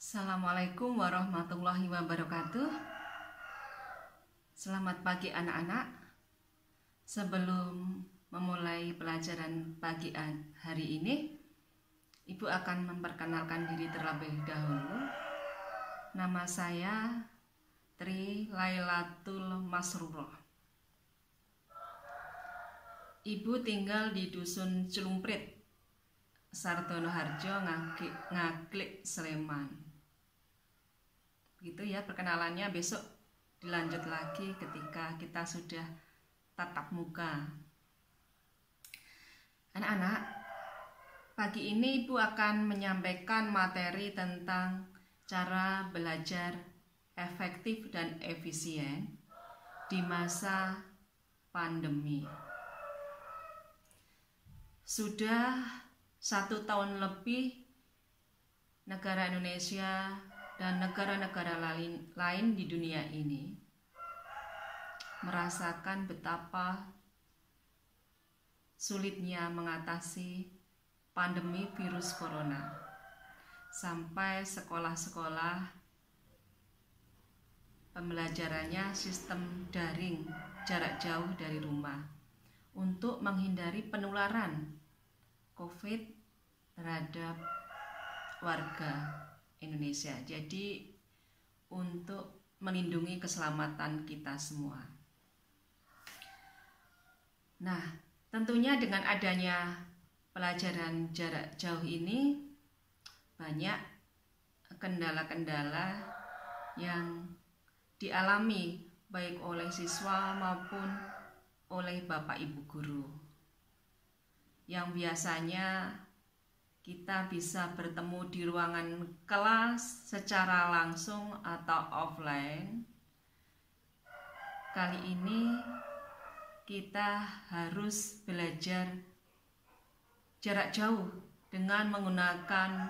Assalamualaikum warahmatullahi wabarakatuh. Selamat pagi anak-anak. Sebelum memulai pelajaran pagi hari ini, Ibu akan memperkenalkan diri terlebih dahulu. Nama saya Tri Lailatul Masruroh. Ibu tinggal di Dusun Celumprit, Sartono Harjo, Ngaglik, Sleman. Begitu ya perkenalannya, besok dilanjut lagi ketika kita sudah tatap muka. Anak-anak, pagi ini Ibu akan menyampaikan materi tentang cara belajar efektif dan efisien di masa pandemi. Sudah 1 tahun lebih negara Indonesia dan negara-negara lain di dunia ini merasakan betapa sulitnya mengatasi pandemi virus corona. Sampai sekolah-sekolah pembelajarannya sistem daring, jarak jauh dari rumah, untuk menghindari penularan COVID terhadap warga Indonesia. Jadi untuk melindungi keselamatan kita semua. Nah, tentunya dengan adanya pelajaran jarak jauh ini banyak kendala-kendala yang dialami baik oleh siswa maupun oleh Bapak Ibu guru. Yang biasanya kita bisa bertemu di ruangan kelas secara langsung atau offline. Kali ini kita harus belajar jarak jauh dengan menggunakan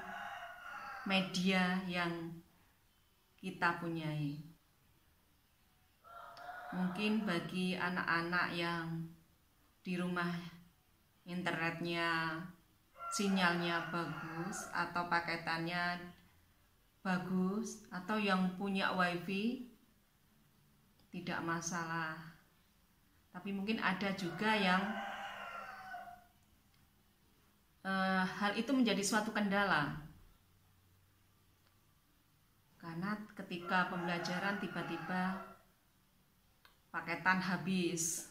media yang kita punyai. Mungkin bagi anak-anak yang di rumah internetnya sinyalnya bagus atau paketannya bagus atau yang punya wifi, tidak masalah. Tapi mungkin ada juga yang hal itu menjadi suatu kendala, karena ketika pembelajaran tiba-tiba paketan habis,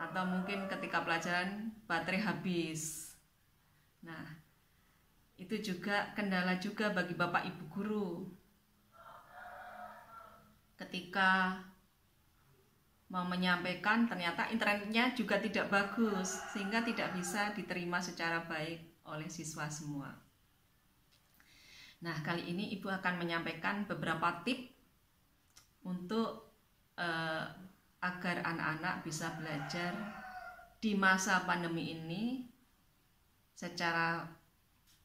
atau mungkin ketika pelajaran baterai habis. Nah, itu juga kendala juga bagi Bapak Ibu guru. Ketika mau menyampaikan ternyata internetnya juga tidak bagus, sehingga tidak bisa diterima secara baik oleh siswa semua. Nah, kali ini Ibu akan menyampaikan beberapa tips untuk agar anak-anak bisa belajar di masa pandemi ini secara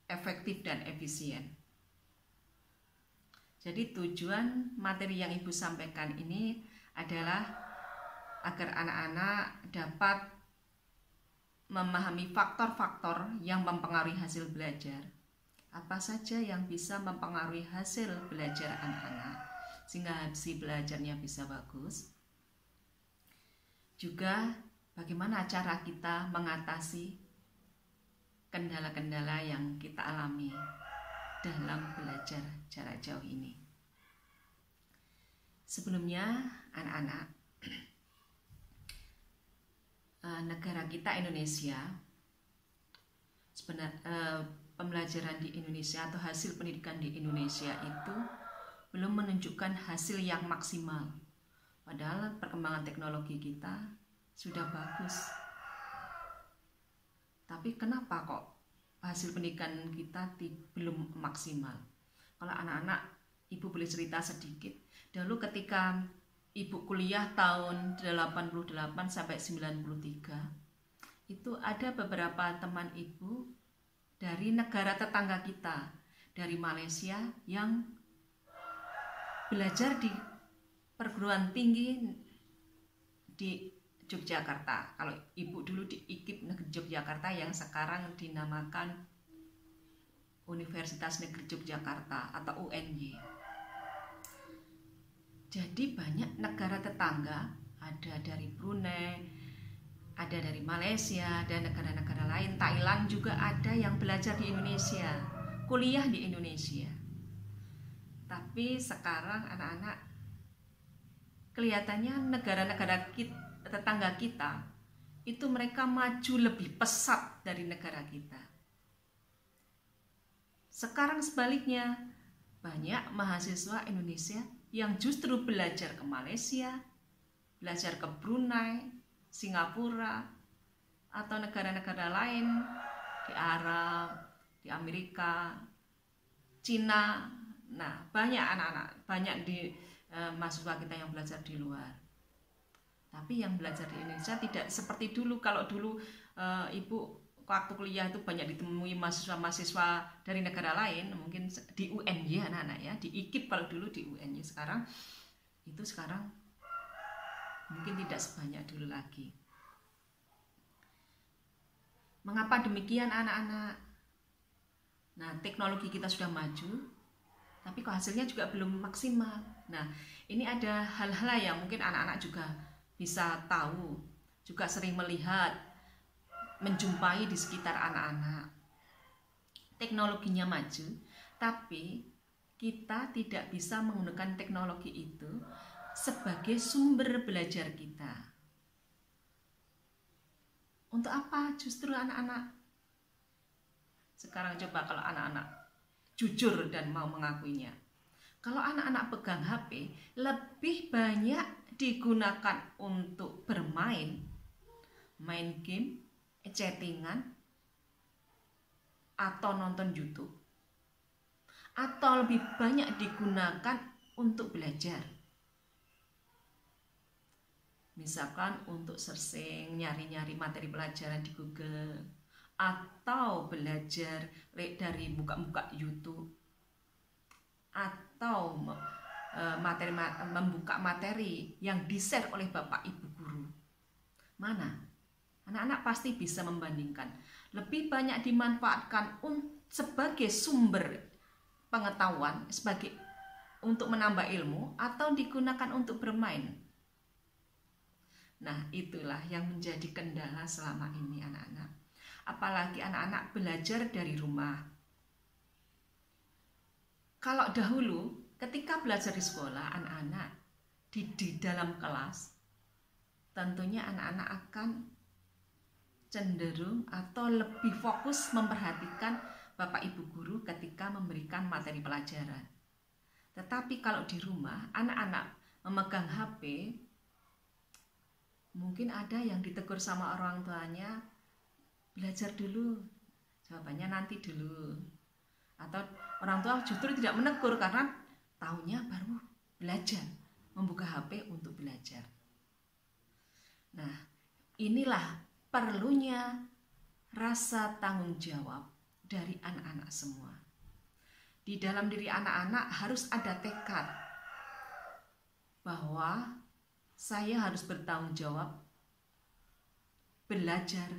efektif dan efisien. Jadi tujuan materi yang Ibu sampaikan ini adalah agar anak-anak dapat memahami faktor-faktor yang mempengaruhi hasil belajar. Apa saja yang bisa mempengaruhi hasil belajar anak-anak sehingga hasil belajarnya bisa bagus. Juga bagaimana cara kita mengatasi kendala-kendala yang kita alami dalam belajar jarak jauh ini. Sebelumnya anak-anak, negara kita Indonesia, sebenarnya pembelajaran di Indonesia atau hasil pendidikan di Indonesia itu belum menunjukkan hasil yang maksimal. Padahal perkembangan teknologi kita sudah bagus. Tapi kenapa kok hasil pendidikan kita belum maksimal? Kalau anak-anak, Ibu boleh cerita sedikit. Dulu ketika Ibu kuliah tahun 88 sampai 93, itu ada beberapa teman Ibu dari negara tetangga kita, dari Malaysia, yang belajar di perguruan tinggi di Yogyakarta. Kalau Ibu dulu di IKIP Yogyakarta yang sekarang dinamakan Universitas Negeri Yogyakarta atau UNY. Jadi banyak negara tetangga, ada dari Brunei, ada dari Malaysia, dan negara-negara lain, Thailand juga ada yang belajar di Indonesia, kuliah di Indonesia. Tapi sekarang anak-anak kelihatannya negara-negara tetangga kita itu mereka maju lebih pesat dari negara kita. Sekarang sebaliknya, banyak mahasiswa Indonesia yang justru belajar ke Malaysia, belajar ke Brunei, Singapura, atau negara-negara lain di Arab, di Amerika, Cina. Nah, banyak anak-anak, banyak di mahasiswa kita yang belajar di luar. Tapi yang belajar di Indonesia tidak seperti dulu. Kalau dulu Ibu waktu kuliah itu banyak ditemui mahasiswa-mahasiswa dari negara lain, mungkin di UNY anak-anak ya, di IKIP kalau dulu di UNY, sekarang mungkin tidak sebanyak dulu lagi. Mengapa demikian anak-anak? Nah, teknologi kita sudah maju, tapi kok hasilnya juga belum maksimal. Nah, ini ada hal-hal yang mungkin anak-anak juga bisa tahu, juga sering melihat, menjumpai di sekitar anak-anak. Teknologinya maju, tapi kita tidak bisa menggunakan teknologi itu sebagai sumber belajar kita. Untuk apa justru anak-anak? Sekarang coba kalau anak-anak jujur dan mau mengakuinya. Kalau anak-anak pegang HP, lebih banyak digunakan untuk bermain, main game, chattingan, atau nonton YouTube, atau lebih banyak digunakan untuk belajar. Misalkan untuk searching, nyari-nyari materi pelajaran di Google, atau belajar dari buka-buka YouTube, atau membuka materi yang di-share oleh Bapak Ibu guru. Mana? Anak-anak pasti bisa membandingkan. Lebih banyak dimanfaatkan sebagai sumber pengetahuan, untuk menambah ilmu, atau digunakan untuk bermain. Nah, itulah yang menjadi kendala selama ini anak-anak. Apalagi anak-anak belajar dari rumah. Kalau dahulu ketika belajar di sekolah, anak-anak di dalam kelas, tentunya anak-anak akan cenderung atau lebih fokus memperhatikan Bapak Ibu guru ketika memberikan materi pelajaran. Tetapi kalau di rumah, anak-anak memegang HP, mungkin ada yang ditegur sama orang tuanya, belajar dulu, jawabannya nanti dulu. Atau orang tua justru tidak menegur karena tahunya baru belajar, membuka HP untuk belajar. Nah, inilah perlunya rasa tanggung jawab dari anak-anak semua. Di dalam diri anak-anak harus ada tekad bahwa saya harus bertanggung jawab, belajar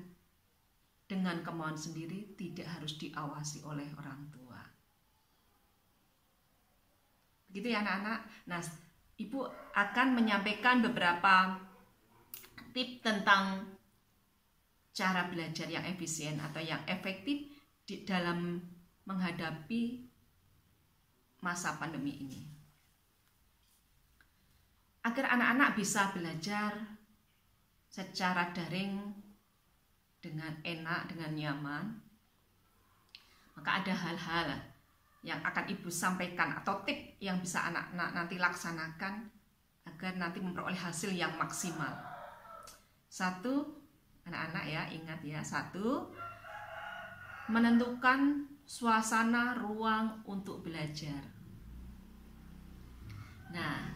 dengan kemauan sendiri, tidak harus diawasi oleh orang tua. Begitu ya anak-anak. Nah, Ibu akan menyampaikan beberapa tips tentang cara belajar yang efisien atau yang efektif dalam menghadapi masa pandemi ini. Agar anak-anak bisa belajar secara daring dengan enak, dengan nyaman, maka ada hal-hal yang akan Ibu sampaikan atau tips yang bisa anak-anak nanti laksanakan agar nanti memperoleh hasil yang maksimal. 1, anak-anak ya, ingat ya, 1, menentukan suasana ruang untuk belajar. Nah,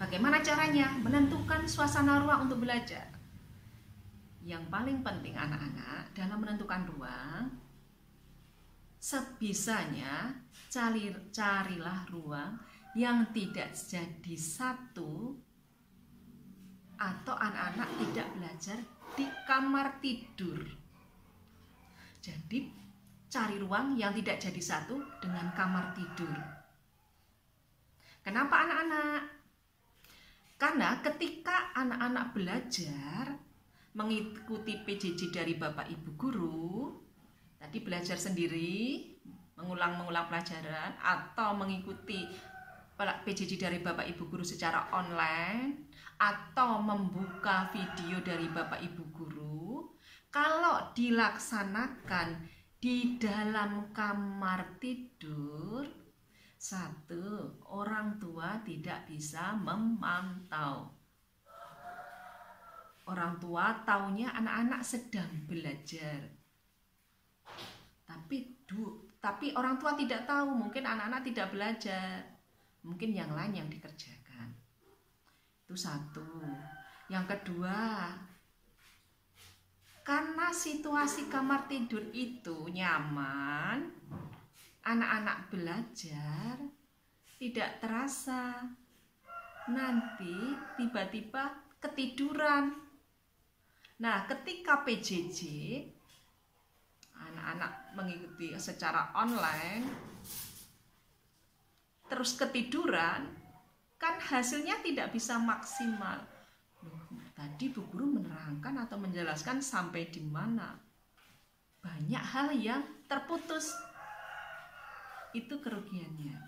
bagaimana caranya menentukan suasana ruang untuk belajar? Yang paling penting anak-anak dalam menentukan ruang, sebisanya carilah ruang yang tidak jadi satu atau anak-anak tidak belajar di kamar tidur. Jadi cari ruang yang tidak jadi satu dengan kamar tidur. Kenapa anak-anak? Karena ketika anak-anak belajar mengikuti PJJ dari Bapak Ibu guru, tadi belajar sendiri, mengulang-mengulang pelajaran, atau mengikuti PJJ dari Bapak Ibu guru secara online, atau membuka video dari Bapak Ibu guru, kalau dilaksanakan di dalam kamar tidur, satu, orang tua tidak bisa memantau. Orang tua taunya anak-anak sedang belajar. Tapi orang tua tidak tahu, mungkin anak-anak tidak belajar. Mungkin yang lain yang dikerjakan. Itu satu. Yang kedua, karena situasi kamar tidur itu nyaman, anak-anak belajar tidak terasa, nanti tiba-tiba ketiduran. Nah, ketika PJJ anak-anak mengikuti secara online terus ketiduran, kan hasilnya tidak bisa maksimal. Tadi Bu Guru menerangkan atau menjelaskan sampai di mana? Banyak hal yang terputus. Itu kerugiannya.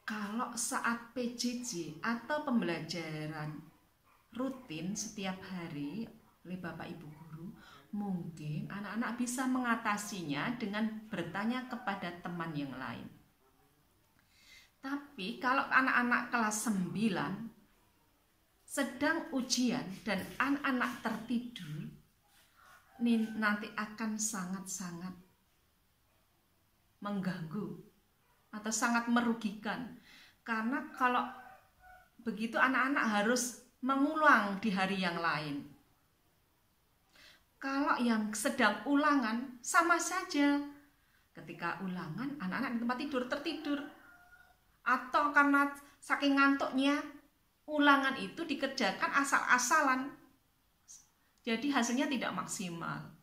Kalau saat PJJ atau pembelajaran rutin setiap hari oleh Bapak Ibu guru, mungkin anak-anak bisa mengatasinya dengan bertanya kepada teman yang lain. Tapi kalau anak-anak kelas 9 sedang ujian dan anak-anak tertidur, nanti akan sangat-sangat mengganggu atau sangat merugikan. Karena kalau begitu anak-anak harus mengulang di hari yang lain. Kalau yang sedang ulangan sama saja. Ketika ulangan anak-anak di tempat tidur tertidur. Atau karena saking ngantuknya ulangan itu dikerjakan asal-asalan. Jadi hasilnya tidak maksimal.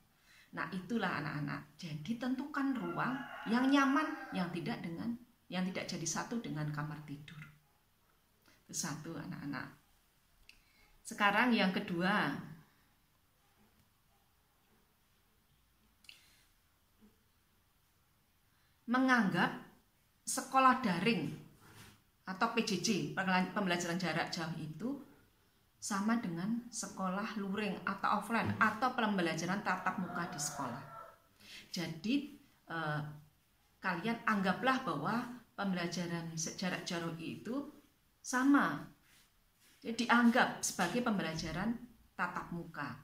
Nah, itulah anak-anak. Jadi tentukan ruang yang nyaman yang tidak jadi satu dengan kamar tidur. Itu satu anak-anak. Sekarang yang kedua. Menganggap sekolah daring atau PJJ, pembelajaran jarak jauh itu sama dengan sekolah luring atau offline atau pembelajaran tatap muka di sekolah. Jadi kalian anggaplah bahwa pembelajaran jarak jauh itu sama. Jadi dianggap sebagai pembelajaran tatap muka.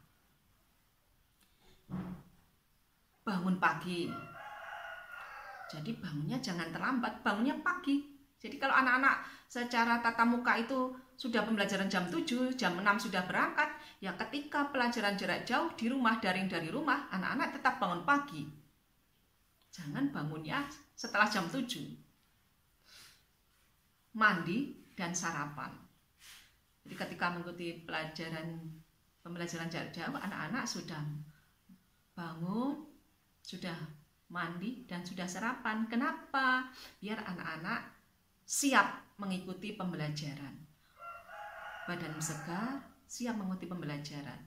Bangun pagi. Jadi bangunnya jangan terlambat, bangunnya pagi. Jadi kalau anak-anak secara tatap muka itu sudah pembelajaran jam 7, jam 6 sudah berangkat, ya ketika pelajaran jarak jauh di rumah, daring dari rumah, anak-anak tetap bangun pagi. Jangan bangunnya setelah jam 7. Mandi dan sarapan. Jadi ketika mengikuti pembelajaran jarak jauh, anak-anak sudah bangun, sudah mandi dan sudah sarapan. Kenapa? Biar anak-anak siap mengikuti pembelajaran. Badan segar, siap mengikuti pembelajaran.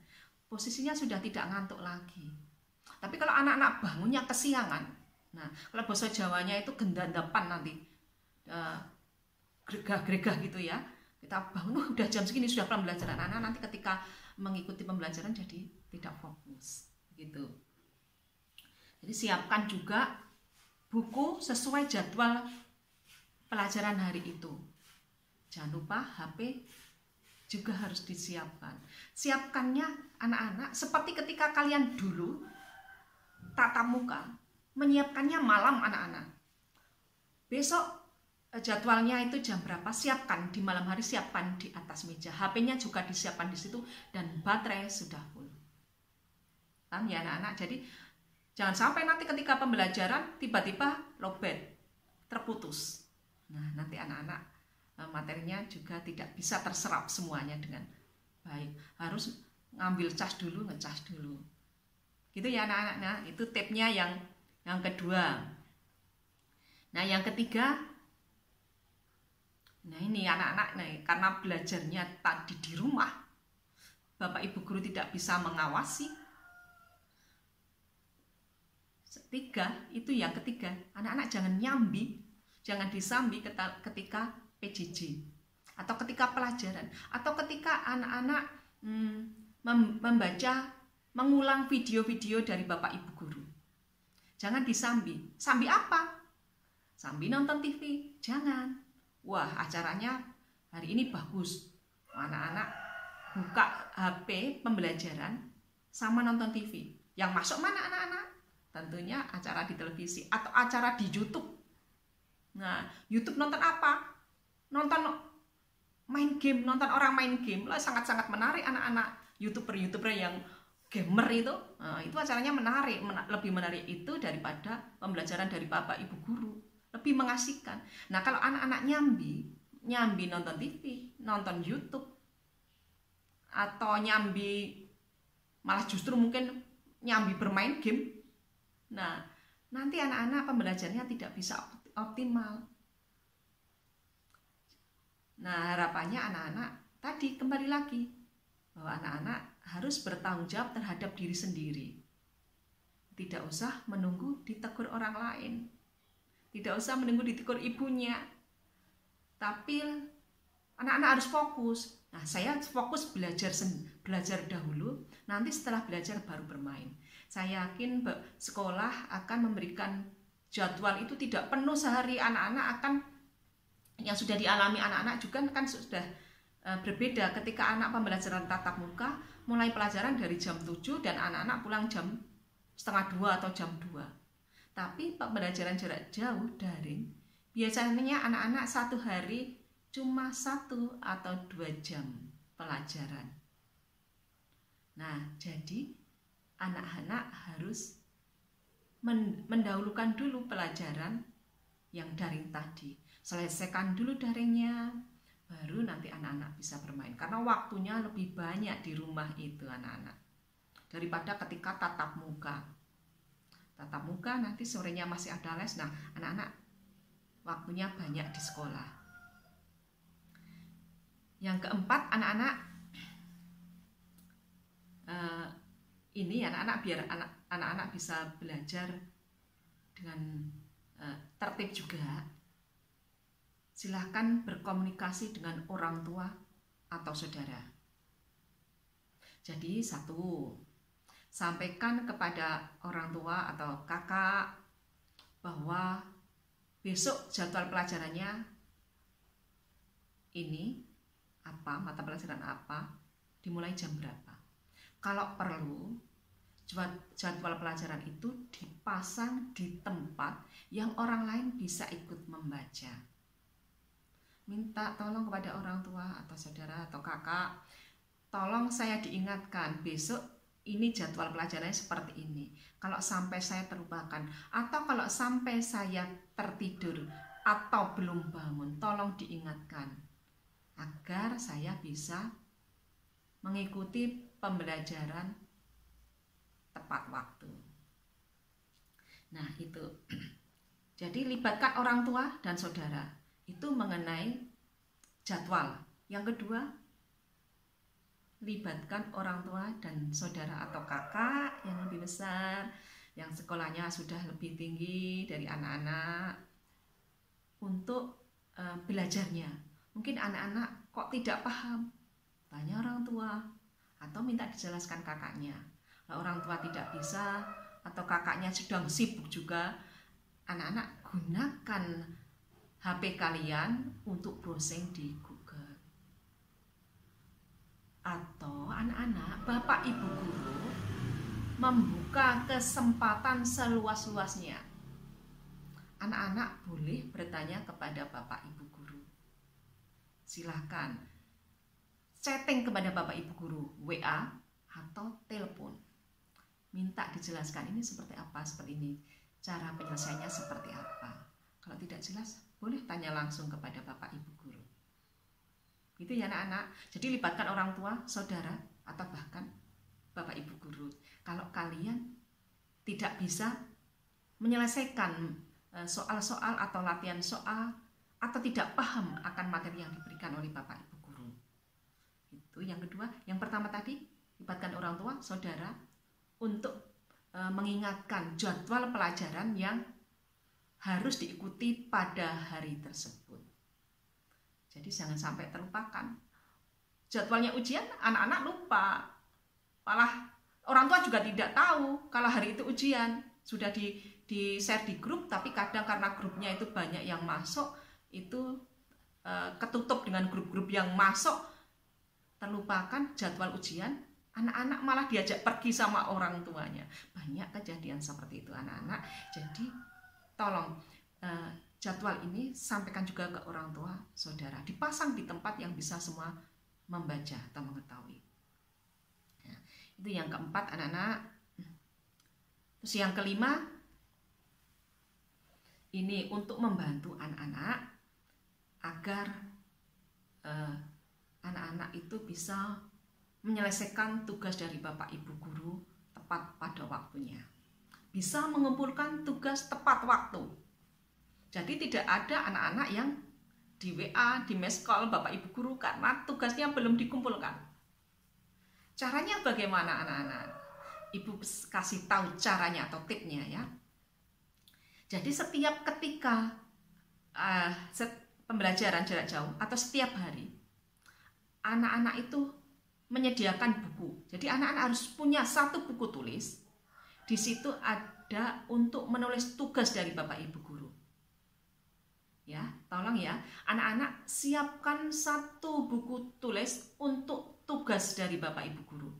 Posisinya sudah tidak ngantuk lagi. Tapi kalau anak-anak bangunnya kesiangan, nah kalau bahasa Jawanya itu gendandapan nanti, gregah-gregah gitu ya. Kita bangun, udah jam segini sudah pembelajaran. Anak nanti ketika mengikuti pembelajaran jadi tidak fokus, gitu. Jadi siapkan juga buku sesuai jadwal pelajaran hari itu. Jangan lupa HP juga harus disiapkan. Siapkannya anak-anak seperti ketika kalian dulu tatap muka, menyiapkannya malam anak-anak. Besok jadwalnya itu jam berapa, siapkan di malam hari, siapkan di atas meja. HP-nya juga disiapkan di situ dan baterai sudah full. Paham ya anak-anak? Jadi jangan sampai nanti ketika pembelajaran tiba-tiba lowbat, terputus. Nah, nanti anak-anak materinya juga tidak bisa terserap semuanya dengan baik. Harus ngambil cas dulu, ngecas dulu. Gitu ya anak-anak. Nah, itu tipsnya yang kedua. Nah, yang ketiga, nah ini anak-anak nih, karena belajarnya tadi di rumah, Bapak Ibu guru tidak bisa mengawasi. Yang ketiga, anak-anak jangan nyambi, jangan disambi ketika PJJ atau ketika pelajaran, atau ketika anak-anak membaca, mengulang video-video dari Bapak Ibu guru. Jangan disambi. Sambi apa? Sambil nonton TV, jangan. Wah, acaranya hari ini bagus. Anak-anak buka HP pembelajaran sama nonton TV. Yang masuk mana anak-anak? Tentunya acara di televisi atau acara di YouTube. Nah, YouTube nonton apa? Nonton main game, nonton orang main game. Lah, sangat-sangat menarik anak-anak YouTuber yang gamer itu. Nah, itu acaranya menarik, lebih menarik itu daripada pembelajaran dari Bapak Ibu guru. Lebih mengasihkan. Nah, kalau anak-anak nyambi nonton TV, nonton YouTube, atau nyambi malah justru mungkin nyambi bermain game, nah nanti anak-anak pembelajarannya tidak bisa optimal. Nah, harapannya anak-anak tadi kembali lagi bahwa anak-anak harus bertanggung jawab terhadap diri sendiri. Tidak usah menunggu ditegur orang lain. Tidak usah menunggu ditegur ibunya. Tapi anak-anak harus fokus. Nah, saya fokus belajar dahulu, nanti setelah belajar baru bermain. Saya yakin sekolah akan memberikan jadwal itu tidak penuh sehari. Anak-anak akan, yang sudah dialami anak-anak juga kan sudah berbeda ketika anak pembelajaran tatap muka, mulai pelajaran dari jam 7 dan anak-anak pulang jam setengah 2 atau jam 2. Tapi pembelajaran jarak jauh daring, biasanya anak-anak satu hari cuma 1 atau 2 jam pelajaran. Nah, jadi anak-anak harus mendahulukan dulu pelajaran yang daring tadi. Selesaikan dulu daringnya, baru nanti anak-anak bisa bermain. Karena waktunya lebih banyak di rumah itu anak-anak daripada ketika tatap muka. Tatap muka nanti sorenya masih ada les. Nah, anak-anak waktunya banyak di sekolah. Yang keempat, anak-anak ini anak-anak biar anak-anak bisa belajar dengan tertib juga. Silahkan berkomunikasi dengan orang tua atau saudara. Jadi sampaikan kepada orang tua atau kakak bahwa besok jadwal pelajarannya ini apa, mata pelajaran apa, dimulai jam berapa. Kalau perlu, jadwal pelajaran itu dipasang di tempat yang orang lain bisa ikut membaca. Minta tolong kepada orang tua atau saudara atau kakak, tolong saya diingatkan besok ini jadwal pelajarannya seperti ini. Kalau sampai saya terlupakan atau kalau sampai saya tertidur atau belum bangun, tolong diingatkan agar saya bisa mengikuti pembelajaran tepat waktu. Nah, itu. Jadi libatkan orang tua dan saudara. Itu mengenai jadwal. Yang kedua, libatkan orang tua dan saudara atau kakak yang lebih besar, yang sekolahnya sudah lebih tinggi dari anak-anak untuk belajarnya. Mungkin anak-anak kok tidak paham, tanya orang tua atau minta dijelaskan kakaknya. Kalau orang tua tidak bisa atau kakaknya sedang sibuk juga, anak-anak gunakan HP kalian untuk browsing di Google. Atau anak-anak, bapak ibu guru membuka kesempatan seluas-luasnya. Anak-anak boleh bertanya kepada bapak ibu guru. Silahkan chatting kepada bapak ibu guru, WA atau telepon. Minta dijelaskan ini seperti apa, seperti ini. Cara penyelesaiannya seperti apa. Kalau tidak jelas, boleh tanya langsung kepada bapak ibu guru. Itu ya anak-anak. Jadi libatkan orang tua, saudara, atau bahkan bapak ibu guru. Kalau kalian tidak bisa menyelesaikan soal-soal atau latihan soal, atau tidak paham akan materi yang diberikan oleh Bapak Ibu guru. Itu yang kedua. Yang pertama tadi, libatkan orang tua, saudara untuk mengingatkan jadwal pelajaran yang harus diikuti pada hari tersebut. Jadi jangan sampai terlupakan. Jadwalnya ujian, anak-anak lupa. Malah orang tua juga tidak tahu kalau hari itu ujian. Sudah di-share di grup, tapi kadang karena grupnya itu banyak yang masuk, itu ketutup dengan grup-grup yang masuk, terlupakan jadwal ujian. Anak-anak malah diajak pergi sama orang tuanya. Banyak kejadian seperti itu anak-anak. Jadi tolong jadwal ini sampaikan juga ke orang tua saudara, dipasang di tempat yang bisa semua membaca atau mengetahui. Nah, itu yang keempat anak-anak. Terus yang kelima, ini untuk membantu anak-anak agar anak-anak itu bisa menyelesaikan tugas dari Bapak Ibu guru tepat pada waktunya. Bisa mengumpulkan tugas tepat waktu. Jadi tidak ada anak-anak yang di WA, di miss call Bapak Ibu guru karena tugasnya belum dikumpulkan. Caranya bagaimana anak-anak? Ibu kasih tahu caranya atau tipnya ya. Jadi setiap ketika pembelajaran jarak jauh atau setiap hari, anak-anak itu menyediakan buku. Jadi anak-anak harus punya satu buku tulis. Di situ ada untuk menulis tugas dari Bapak Ibu guru. Ya, tolong ya, anak-anak siapkan satu buku tulis untuk tugas dari Bapak Ibu guru.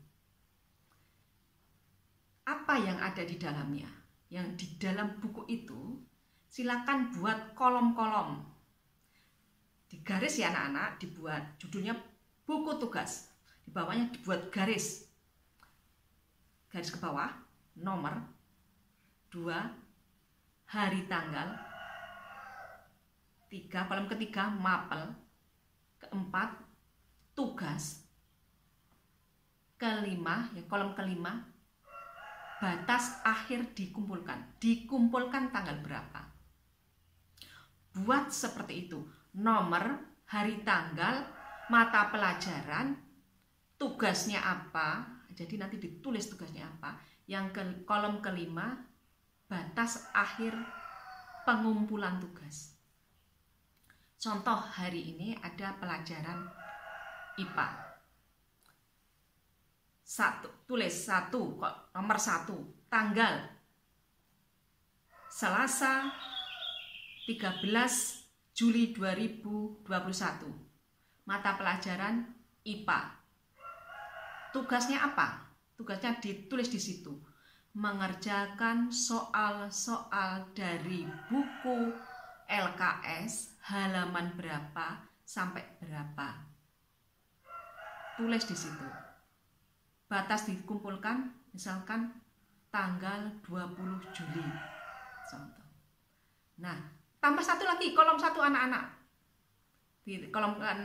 Apa yang ada di dalamnya? Yang di dalam buku itu silakan buat kolom-kolom. Di garis ya anak-anak, dibuat judulnya buku tugas. Di bawahnya dibuat garis ke bawah, nomor 2, hari tanggal, 3, kolom ketiga mapel, keempat tugas, kelima ya kolom kelima batas akhir dikumpulkan tanggal berapa. Buat seperti itu, nomor, hari tanggal, mata pelajaran, tugasnya apa, jadi nanti ditulis tugasnya apa. Yang kolom kelima, batas akhir pengumpulan tugas. Contoh hari ini ada pelajaran IPA. Tulis nomor 1, tanggal Selasa 13 Juli 2021. Mata pelajaran IPA. Tugasnya apa? Tugasnya ditulis di situ. Mengerjakan soal-soal dari buku LKS halaman berapa sampai berapa. Tulis di situ. Batas dikumpulkan misalkan tanggal 20 Juli. Contoh. Nah, tambah satu lagi, kolom 1 anak-anak. Di kolom ke-6.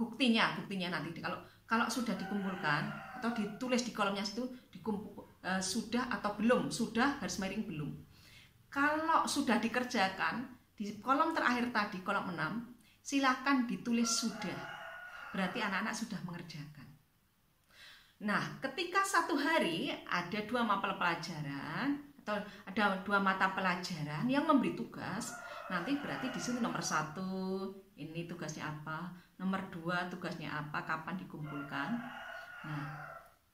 Buktinya nanti kalau sudah dikumpulkan atau ditulis di kolomnya itu sudah atau belum, sudah garis miring belum. Kalau sudah dikerjakan di kolom terakhir tadi, kolom 6, silakan ditulis sudah. Berarti anak-anak sudah mengerjakan. Nah, ketika satu hari ada 2 mapel pelajaran atau ada 2 mata pelajaran yang memberi tugas, nanti berarti di sini nomor 1 ini tugasnya apa, nomor 2 tugasnya apa, kapan dikumpulkan. Nah,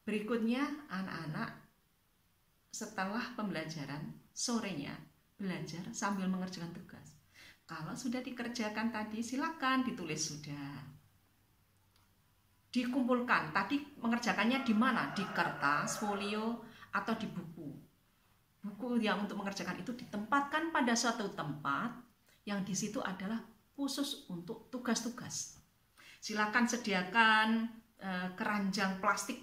berikutnya anak-anak setelah pembelajaran sorenya belajar sambil mengerjakan tugas. Kalau sudah dikerjakan tadi silakan ditulis sudah. Dikumpulkan. Tadi mengerjakannya di mana? Di kertas, folio, atau di buku. Buku yang untuk mengerjakan itu ditempatkan pada suatu tempat yang di situ adalah khusus untuk tugas-tugas. Silakan sediakan keranjang plastik.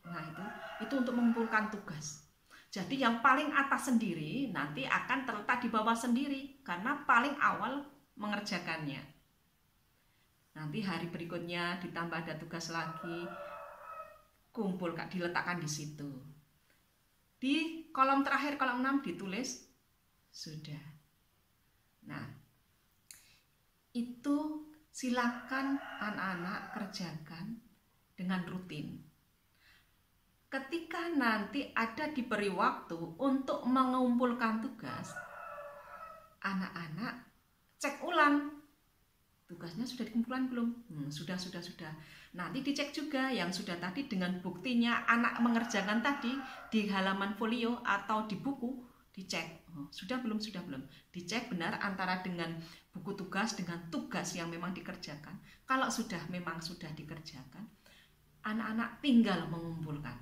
Nah, itu untuk mengumpulkan tugas. Jadi yang paling atas sendiri nanti akan terletak di bawah sendiri karena paling awal mengerjakannya. Nanti hari berikutnya ditambah ada tugas lagi. kumpulkan, diletakkan di situ. Di kolom terakhir, kolom 6 ditulis sudah. Nah, itu silakan anak-anak kerjakan dengan rutin. Ketika nanti ada diberi waktu untuk mengumpulkan tugas, anak-anak cek ulang. Tugasnya sudah dikumpulkan belum? Sudah. Nanti dicek juga yang sudah tadi dengan buktinya anak mengerjakan tadi di halaman folio atau di buku, dicek. Sudah belum? Dicek benar antara dengan buku tugas dengan tugas yang memang dikerjakan. Kalau memang sudah dikerjakan, anak-anak tinggal mengumpulkan.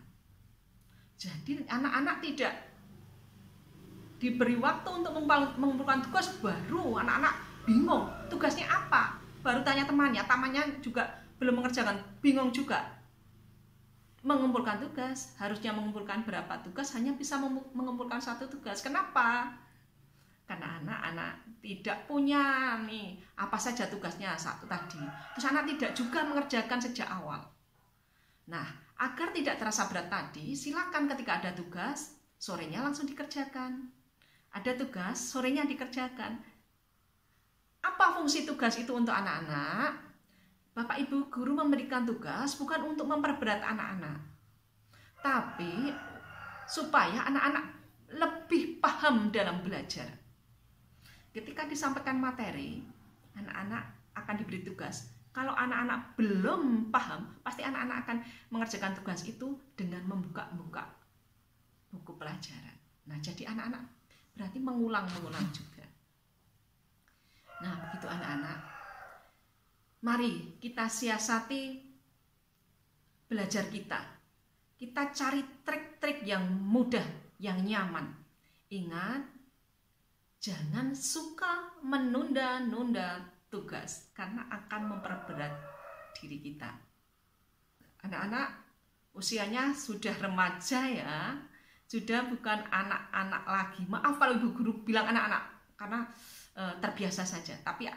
Jadi anak-anak tidak diberi waktu untuk mengumpulkan tugas, baru anak-anak bingung tugasnya apa, baru tanya temannya juga belum mengerjakan, bingung juga. Mengumpulkan tugas, harusnya mengumpulkan berapa tugas, hanya bisa mengumpulkan 1 tugas. Kenapa? Karena anak-anak tidak punya apa saja tugasnya 1 tadi. Terus anak tidak juga mengerjakan sejak awal. Nah, agar tidak terasa berat tadi, silakan ketika ada tugas, sorenya langsung dikerjakan. Ada tugas, sorenya dikerjakan. Apa fungsi tugas itu untuk anak-anak? Bapak Ibu guru memberikan tugas bukan untuk memperberat anak-anak, tapi supaya anak-anak lebih paham dalam belajar. Ketika disampaikan materi, anak-anak akan diberi tugas. Kalau anak-anak belum paham, pasti anak-anak akan mengerjakan tugas itu dengan membuka-buka buku pelajaran. Nah, jadi anak-anak berarti mengulang-mengulang juga. Nah, begitu anak-anak, mari kita siasati belajar kita. Kita cari trik-trik yang mudah, yang nyaman. Ingat, jangan suka menunda-nunda tugas karena akan memperberat diri kita. Anak-anak usianya sudah remaja ya, sudah bukan anak-anak lagi. Maaf kalau ibu guru bilang anak-anak karena terbiasa saja, tapi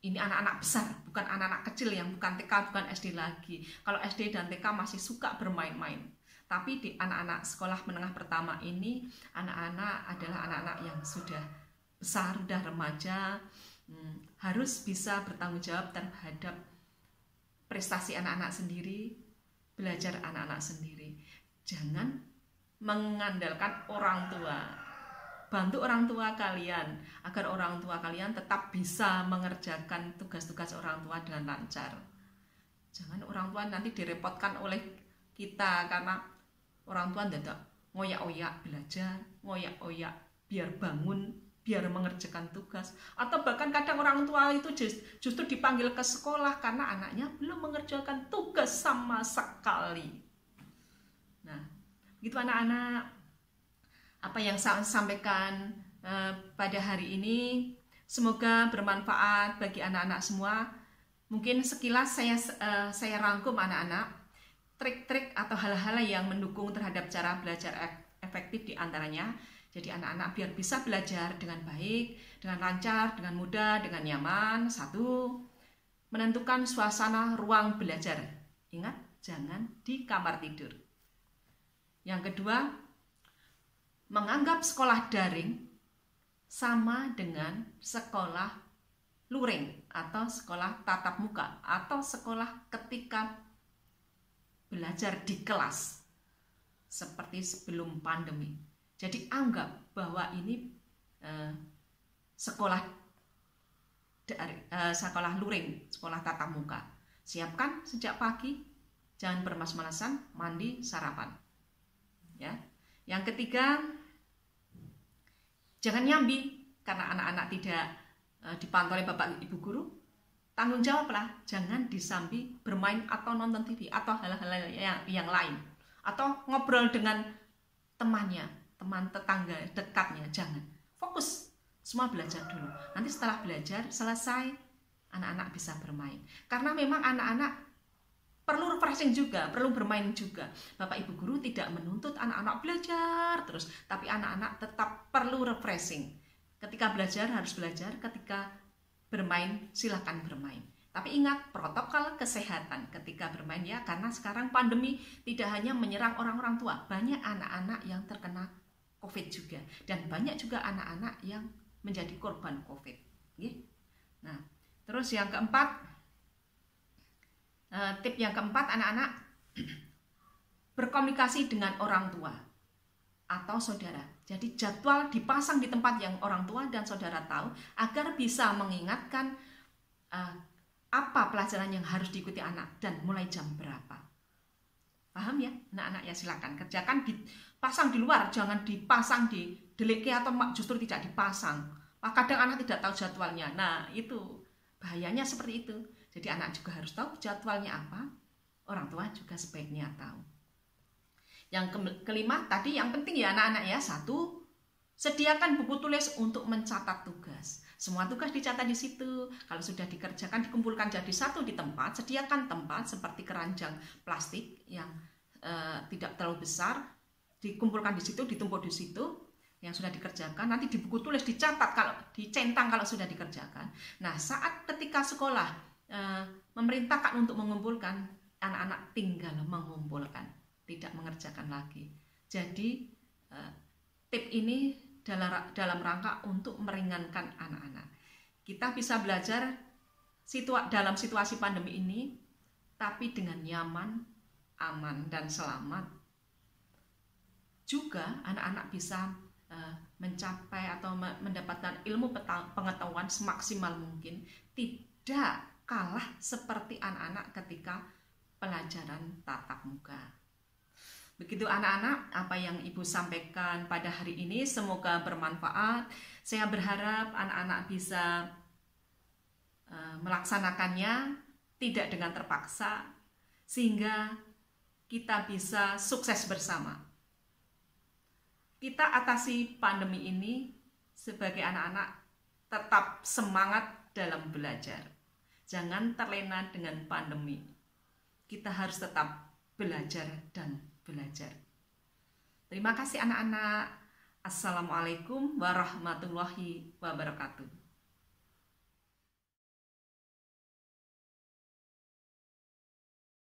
ini anak-anak besar, bukan anak-anak kecil yang bukan TK, bukan SD lagi. Kalau SD dan TK masih suka bermain-main, tapi di anak-anak sekolah menengah pertama ini, anak-anak adalah anak-anak yang sudah besar, sudah remaja, harus bisa bertanggung jawab terhadap prestasi anak-anak sendiri, belajar anak-anak sendiri. Jangan mengandalkan orang tua. Bantu orang tua kalian agar orang tua kalian tetap bisa mengerjakan tugas-tugas orang tua dengan lancar. Jangan orang tua nanti direpotkan oleh kita karena orang tua tidak ngoyak-oyak belajar, ngoyak-oyak biar bangun, biar mengerjakan tugas. Atau bahkan kadang orang tua itu justru dipanggil ke sekolah karena anaknya belum mengerjakan tugas sama sekali. Nah, gitu anak-anak. Apa yang saya sampaikan pada hari ini semoga bermanfaat bagi anak-anak semua. Mungkin sekilas saya rangkum anak-anak trik-trik atau hal-hal yang mendukung terhadap cara belajar efektif di antaranya. Jadi anak-anak biar bisa belajar dengan baik, dengan lancar, dengan mudah, dengan nyaman. 1, menentukan suasana ruang belajar. Ingat, jangan di kamar tidur. Yang kedua, menganggap sekolah daring sama dengan sekolah luring atau sekolah tatap muka atau sekolah ketika belajar di kelas seperti sebelum pandemi. Jadi anggap bahwa ini sekolah luring, sekolah tatap muka. Siapkan sejak pagi, jangan bermalas-malasan, mandi, sarapan. Ya. Yang ketiga, jangan nyambi karena anak-anak tidak dipantau oleh Bapak Ibu guru. Tanggung jawablah, jangan disambi bermain atau nonton TV atau hal-hal yang lain. Atau ngobrol dengan temannya, teman tetangga dekatnya, jangan. Fokus, semua belajar dulu. Nanti setelah belajar selesai, anak-anak bisa bermain. Karena memang anak-anak perlu refreshing juga, perlu bermain juga. Bapak Ibu guru tidak menuntut anak-anak belajar terus, tapi anak-anak tetap perlu refreshing. Ketika belajar harus belajar, ketika bermain silakan bermain. Tapi ingat protokol kesehatan ketika bermain ya, karena sekarang pandemi tidak hanya menyerang orang-orang tua, banyak anak-anak yang terkena COVID juga, dan banyak juga anak-anak yang menjadi korban COVID. Nah, terus yang keempat, tip yang keempat, anak-anak berkomunikasi dengan orang tua atau saudara. Jadi jadwal dipasang di tempat yang orang tua dan saudara tahu agar bisa mengingatkan apa pelajaran yang harus diikuti anak dan mulai jam berapa. Paham ya anak-anak ya? Silakan kerjakan, dipasang di luar, jangan dipasang di deleke atau justru tidak dipasang. Kadang anak tidak tahu jadwalnya. Nah itu bahayanya seperti itu. Jadi anak juga harus tahu jadwalnya apa, orang tua juga sebaiknya tahu. Yang kelima tadi yang penting ya anak-anak ya, satu, sediakan buku tulis untuk mencatat tugas. Semua tugas dicatat di situ. Kalau sudah dikerjakan, dikumpulkan jadi satu di tempat. Sediakan tempat seperti keranjang plastik yang tidak terlalu besar, dikumpulkan di situ, ditumpuk di situ yang sudah dikerjakan. Nanti di buku tulis dicatat, kalau dicentang kalau sudah dikerjakan. Nah, saat ketika sekolah memerintahkan untuk mengumpulkan, anak-anak tinggal mengumpulkan, tidak mengerjakan lagi. Jadi tip ini dalam rangka untuk meringankan anak-anak. Kita bisa belajar dalam situasi pandemi ini, tapi dengan nyaman, aman, dan selamat. Juga anak-anak bisa mencapai atau mendapatkan ilmu pengetahuan semaksimal mungkin, tidak kalah seperti anak-anak ketika pelajaran tatap muka. Begitu anak-anak, apa yang Ibu sampaikan pada hari ini semoga bermanfaat. Saya berharap anak-anak bisa melaksanakannya tidak dengan terpaksa, sehingga kita bisa sukses bersama. Kita atasi pandemi ini sebagai anak-anak, tetap semangat dalam belajar. Jangan terlena dengan pandemi. Kita harus tetap belajar dan belajar. Terima kasih anak-anak. Assalamualaikum warahmatullahi wabarakatuh.